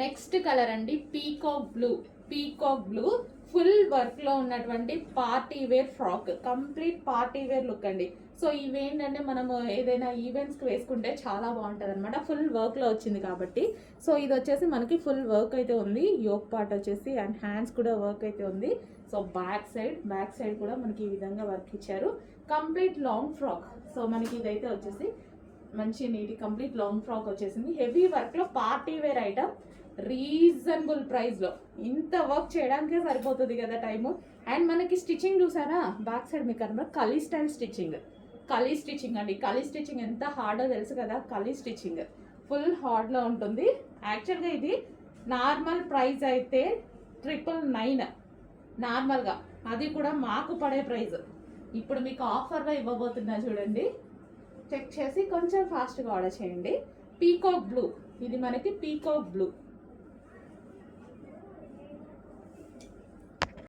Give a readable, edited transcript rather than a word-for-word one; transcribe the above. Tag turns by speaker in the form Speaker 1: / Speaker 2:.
Speaker 1: Next colour అండి peacock blue. Peacock blue full work లో ఉన్నటువంటి party wear frock, complete party wear look అండి. So ఇవేంటంటే మనము ఏదైనా ఈవెంట్స్కి వేసుకుంటే చాలా బాగుంటుంది అనమాట. ఫుల్ వర్క్లో వచ్చింది కాబట్టి. సో ఇది వచ్చేసి మనకి ఫుల్ వర్క్ అయితే ఉంది, యోక్ పార్ట్ వచ్చేసి అండ్ హ్యాండ్స్ కూడా వర్క్ అయితే ఉంది. సో బ్యాక్ సైడ్ కూడా మనకి ఈ విధంగా వర్క్ ఇచ్చారు. Complete long frock. సో మనకి ఇదైతే వచ్చేసి మంచి నీటి కంప్లీట్ లాంగ్ ఫ్రాక్ వచ్చేసింది. హెవీ వర్క్లో పార్టీ వేర్ ఐటమ్, రీజనబుల్ ప్రైస్లో. ఇంత వర్క్ చేయడానికే సరిపోతుంది కదా టైము. అండ్ మనకి స్టిచ్చింగ్ చూసారా, బ్యాక్ సైడ్ మీకు అన్నమాట కలీ స్టైల్ స్టిచ్చింగ్. కలీ స్టిచ్చింగ్ అండి. కలీ స్టిచ్చింగ్ ఎంత హార్డో తెలుసు కదా. కలీ స్టిచ్చింగ్ ఫుల్ హార్డ్లో ఉంటుంది. యాక్చువల్గా ఇది నార్మల్ ప్రైస్ అయితే 999 నార్మల్గా, అది కూడా మాకు పడే ప్రైస్. ఇప్పుడు మీకు ఆఫర్లో ఇవ్వబోతున్నా చూడండి, చెక్ చేసి కొంచెం ఫాస్ట్గా ఆర్డర్ చేయండి. పీకాక్ బ్లూ, ఇది మనకి పీకాక్ బ్లూ.